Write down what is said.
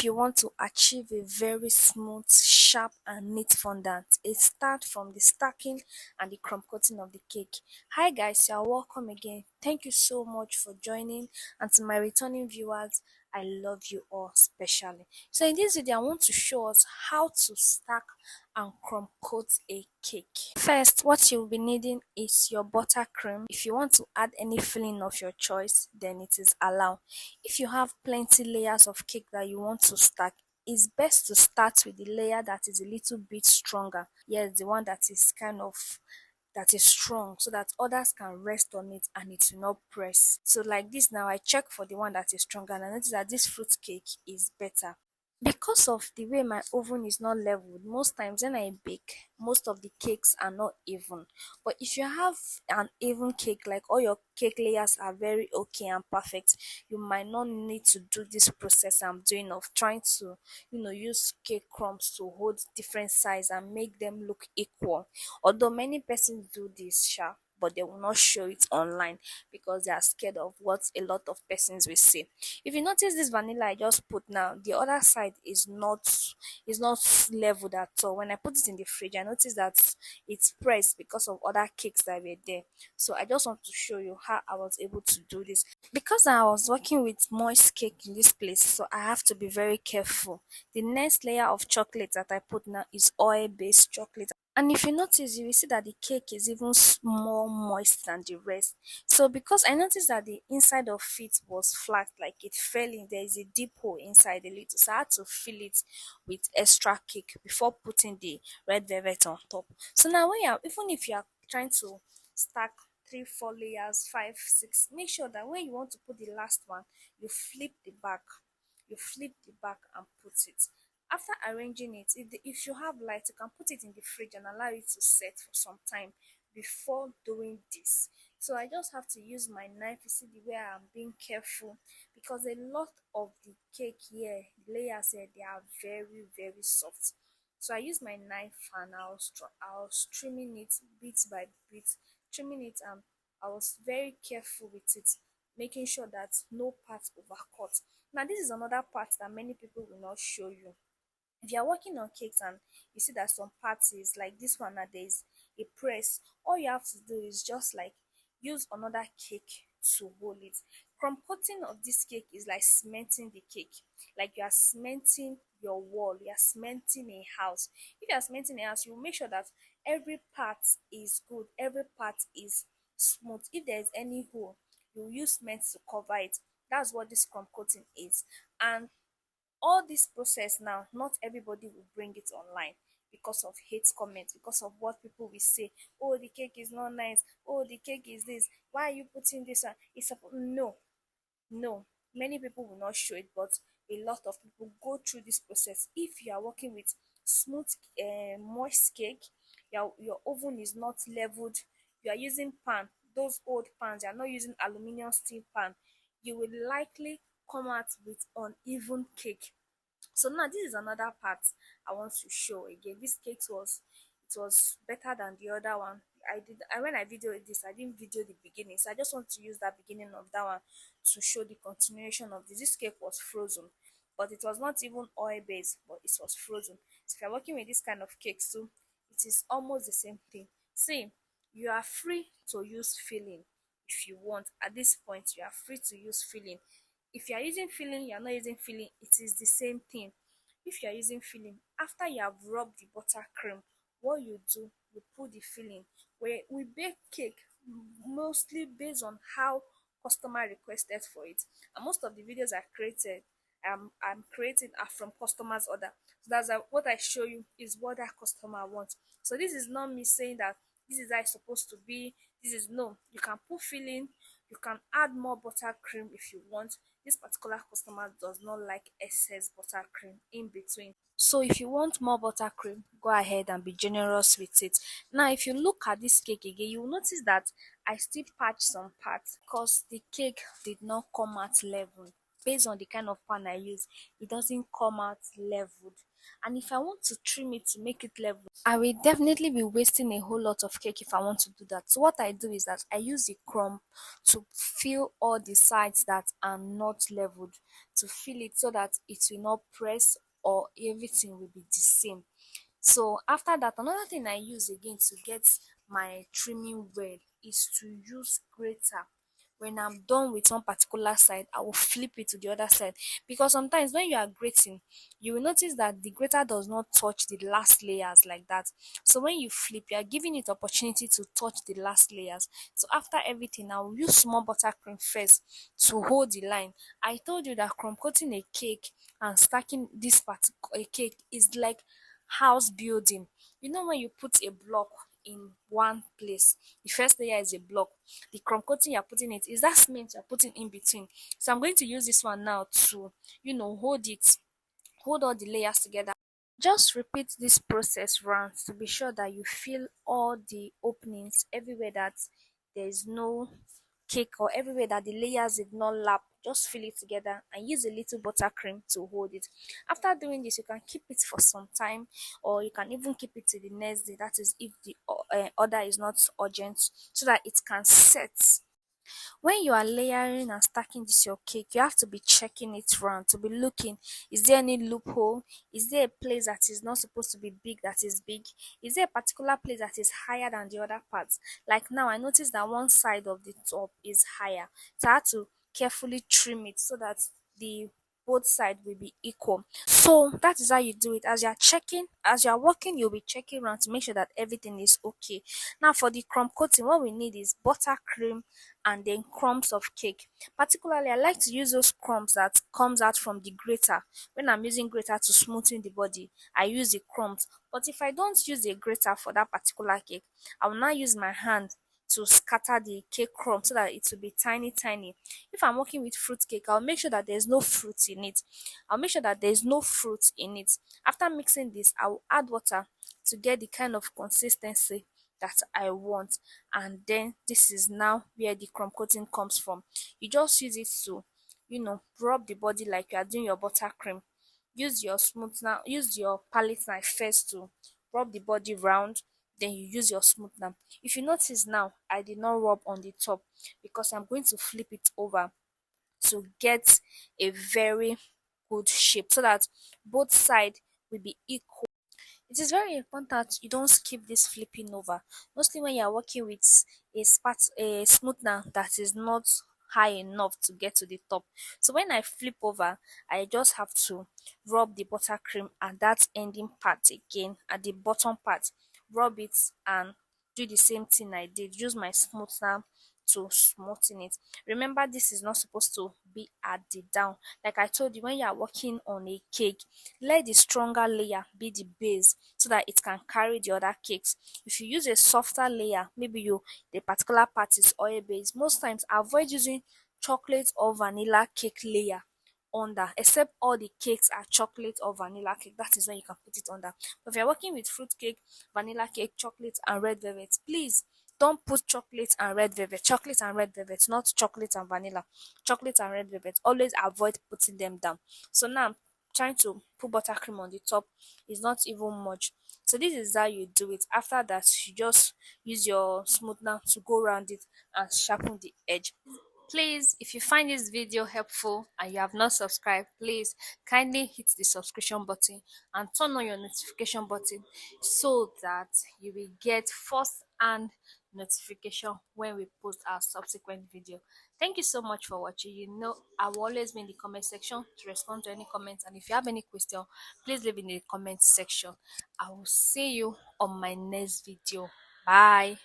If you want to achieve a very smooth, sharp, and neat fondant, it starts from the stacking and the crumb coating of the cake. Hi guys, you are welcome again. Thank you so much for joining, and to my returning viewers, I love you all specially. So in this video, I want to show us how to stack and crumb coat a cake. First, what you'll be needing is your buttercream. If you want to add any filling of your choice, then it is allowed. If you have plenty layers of cake that you want to stack, it's best to start with the layer that is a little bit stronger. Yes, the one that is that is strong, so that others can rest on it and it will not press. So like this now, I check for the one that is stronger and I notice that this fruit cake is better. Because of the way my oven is not leveled, most times when I bake, most of the cakes are not even. But if you have an even cake, like all your cake layers are very okay and perfect, you might not need to do this process I'm doing of trying to, use cake crumbs to hold different size and make them look equal. Although many persons do this, sha, but they will not show it online because they are scared of what a lot of persons will say. If you notice this vanilla I just put now, the other side is not leveled at all. When I put it in the fridge, I noticed that it's pressed because of other cakes that were there. So I just want to show you how I was able to do this. Because I was working with moist cake in this place, so I have to be very careful. The next layer of chocolate that I put now is oil-based chocolate. And if you notice, you will see that the cake is even more moist than the rest. So because I noticed that the inside of it was flat, like it fell in, there is a deep hole inside the little. So I had to fill it with extra cake before putting the red velvet on top. So now even if you are trying to stack three, four layers, five, six, make sure that when you want to put the last one, you flip the back. You flip the back and put it. After arranging it, if you have light, you can put it in the fridge and allow it to set for some time before doing this. So I just have to use my knife. You see the way I'm being careful, because a lot of the cake here, layers here, they are very, very soft. So I use my knife and I was trimming it bit by bit, trimming it, and I was very careful with it, making sure that no part overcut. Now this is another part that many people will not show you. If you are working on cakes and you see that some parts is like this one, that there is a press, all you have to do is just like use another cake to hold it. Crumb coating of this cake is like cementing the cake, like you are cementing your wall, you are cementing a house. If you are cementing a house, you will make sure that every part is good, every part is smooth. If there is any hole, you use cement to cover it. That's what this crumb coating is. And all this process now, not everybody will bring it online because of hate comments, because of what people will say. Oh, the cake is not nice. Oh, the cake is this. Why are you putting this on? No, no. Many people will not show it, but a lot of people go through this process. If you are working with smooth, moist cake, your oven is not leveled, you are using pan, those old pans, you are not using aluminium steel pan, you will likely come out with uneven cake. So now this is another part I want to show again. This cake was better than the other one. When I videoed this, I didn't video the beginning, so I just want to use that beginning of that one to show the continuation of this. This cake was frozen, but it was not even oil based, but it was frozen. So if you're working with this kind of cakes too, it is almost the same thing. See, you are free to use filling if you want. At this point, you are free to use filling. If you are using filling, you are not using filling, it is the same thing. If you are using filling, after you have rubbed the buttercream, what you do, you put the filling. Where we bake cake mostly based on how customer requested for it, and most of the videos I created, I'm creating are from customers order. So that's what I show you is what that customer wants. So this is not me saying that this is how it's supposed to be. This is no. You can put filling, you can add more buttercream if you want. This particular customer does not like excess buttercream in between. So if you want more buttercream, go ahead and be generous with it. Now if you look at this cake again, you will notice that I still patch some parts because the cake did not come out level. based on the kind of pan I use, it doesn't come out leveled. And if I want to trim it to make it level, I will definitely be wasting a whole lot of cake if I want to do that. So what I do is that I use the crumb to fill all the sides that are not leveled, to fill it so that it will not press or everything will be the same. So after that, another thing I use again to get my trimming well is to use grater. When I'm done with one particular side, I will flip it to the other side, because sometimes when you are grating, you will notice that the grater does not touch the last layers like that. So when you flip, you are giving it opportunity to touch the last layers. So after everything, I will use small buttercream first to hold the line. I told you that crumb coating a cake and stacking this particular cake is like house building. You know, when you put a block in one place, the first layer is a block, the crumb coating you're putting it is that cement you're putting in between. So I'm going to use this one now to, hold it, hold all the layers together. Just repeat this process round to be sure that you fill all the openings everywhere that there is no cake, or everywhere that the layers did not lap. Just fill it together and use a little buttercream to hold it. After doing this, you can keep it for some time, or you can even keep it to the next day. That is, if the order is not urgent, so that it can set. When you are layering and stacking this your cake, you have to be checking it round, to be looking, is there any loophole? Is there a place that is not supposed to be big that is big? Is there a particular place that is higher than the other parts? Like now, I noticed that one side of the top is higher, so I had to carefully trim it so that the both side will be equal. So that is how you do it. As you're checking, as you're working, you'll be checking around to make sure that everything is okay. Now for the crumb coating, what we need is buttercream and then crumbs of cake. Particularly, I like to use those crumbs that comes out from the grater. When I'm using grater to smoothen the body, I use the crumbs. But if I don't use a grater for that particular cake, I will now use my hand to scatter the cake crumb so that it will be tiny tiny. If I'm working with fruit cake, I'll make sure that there's no fruit in it. I'll make sure that there's no fruit in it. After mixing this, I will add water to get the kind of consistency that I want. And then this is now where the crumb coating comes from. You just use it to, rub the body like you are doing your buttercream. Use your smoother, use your palette knife first to rub the body round, then you use your smoother. If you notice now, I did not rub on the top because I'm going to flip it over to get a very good shape so that both sides will be equal. It is very important that you don't skip this flipping over, mostly when you are working with a smoother that is not high enough to get to the top. So when I flip over, I just have to rub the buttercream at that ending part again, at the bottom part. Rub it and do the same thing I did. Use my smoother to smoothen it. Remember, this is not supposed to be at the down. Like I told you, when you are working on a cake, let the stronger layer be the base so that it can carry the other cakes. If you use a softer layer, maybe the particular part is oil based, most times avoid using chocolate or vanilla cake layer under, except all the cakes are chocolate or vanilla cake. That is when you can put it under. But if you're working with fruit cake, vanilla cake, chocolate and red velvet, please don't put chocolate and red velvet. Chocolate and red velvet, not chocolate and vanilla. Chocolate and red velvet, always avoid putting them down. So now I'm trying to put buttercream on the top. It's not even much. So this is how you do it. After that, you just use your smoother to go around it and sharpen the edge. Please, if you find this video helpful and you have not subscribed, please kindly hit the subscription button and turn on your notification button so that you will get first hand notification when we post our subsequent video. Thank you so much for watching. You know, I will always be in the comment section to respond to any comments, and if you have any question, please leave in the comment section. I will see you on my next video. Bye.